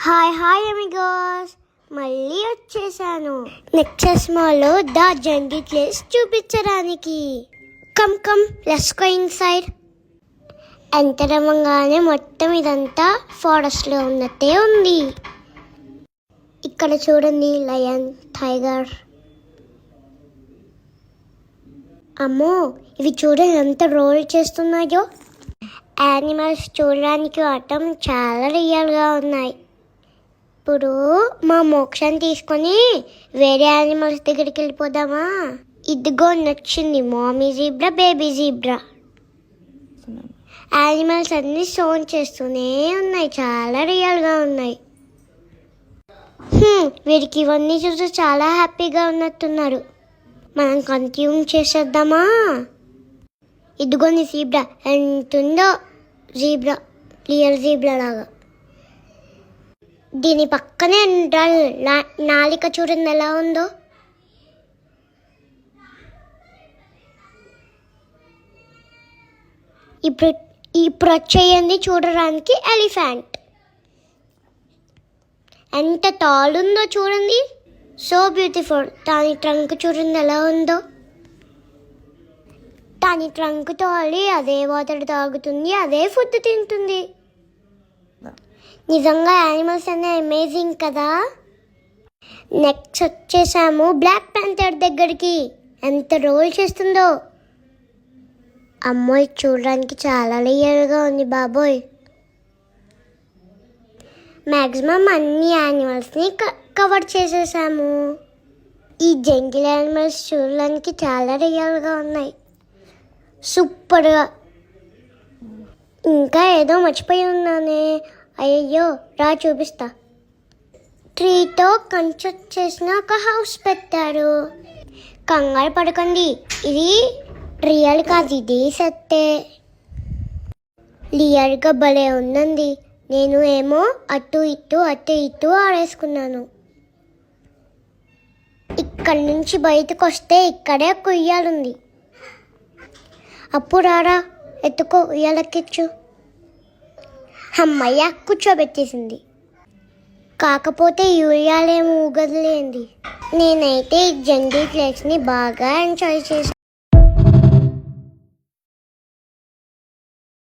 Hi Amigos, మళ్ళీ వచ్చేసాను Nexus మాల్లో ద జంగిల్ ప్లేస్ చూపించడానికి. Come let's go inside. Enter అవ్వగానే మొత్తం ఇదంతా ఫారెస్ట్లో ఉన్నట్టే ఉంది. ఇక్కడ చూడండి, లయన్, టైగర్. అమ్మో, ఇవి చూడండి ఎంత రోల్ చేస్తున్నాయో. యానిమల్స్ చూడడానికి మాత్రం చాలా రియల్గా ఉన్నాయి. ఇప్పుడు మా మోక్షాన్ని తీసుకొని వేరే యానిమల్స్ దగ్గరికి వెళ్ళిపోదామా? ఇదిగో నచ్చింది, మామీ జీబ్రా, బేబీ జీబ్రా. యానిమల్స్ అన్ని సౌండ్ చేస్తూనే ఉన్నాయి, చాలా రియల్గా ఉన్నాయి. వీరికి ఇవన్నీ చూసి చాలా హ్యాపీగా ఉన్నట్టున్నారు. మనం కంటిన్యూ చేసేద్దామా? ఇదిగోని జీబ్రా ఎంతుందో, జీబ్రా, రియల్ జీబ్రా లాగా. దీని పక్కనే నాలిక చూడండి ఎలా ఉందో. ఇప్పుడు వచ్చేయండి చూడడానికి ఎలిఫెంట్. ఎంత టాల్ ఉందో చూడండి, సో బ్యూటిఫుల్. దాని ట్రంక్ చూడండి ఎలా ఉందో. దాని ట్రంక్ తోలి అదే వాటర్ తాగుతుంది, అదే ఫుడ్ తింటుంది. నిజంగా యానిమల్స్ అనే అమేజింగ్ కదా. నెక్స్ట్ వచ్చేసాము బ్లాక్ ప్యాంథర్ దగ్గరికి. ఎంత రోల్ చేస్తుందో. అమ్మోయ్, చూడడానికి చాలా లేయర్గా ఉంది బాబోయ్. మ్యాక్సిమం అన్ని యానిమల్స్ని కవర్ చేసేసాము. ఈ జంగిల్ యానిమల్స్ చూడడానికి చాలా రియల్గా ఉన్నాయి, సూపర్గా. ఇంకా ఏదో మర్చిపోయి ఉన్నానే, అయ్యో రా చూపిస్తా. ట్రీతో కన్స్ట్రక్ట్ చేసిన ఒక హౌస్ పెట్టారు. కంగారు పడకండి, ఇది రియల్ కాదు, ఇది సత్తే. రియల్గా భలే ఉందండి. నేను ఏమో అటు ఇటు ఆడేసుకున్నాను. ఇక్కడి నుంచి బయటకు వస్తే ఇక్కడే ఉయ్యాలుంది. అప్పుడు రారా, ఎత్తుకో, ఉయ్యాలెక్కించు. అమ్మయ్య, కూర్చోబెట్టేసింది. కాకపోతే ఉయ్యాలేమో ఊగదులేండి. నేనైతే ఈ జంగిల్ ప్లేస్ని బాగా ఎంజాయ్ చేశాను.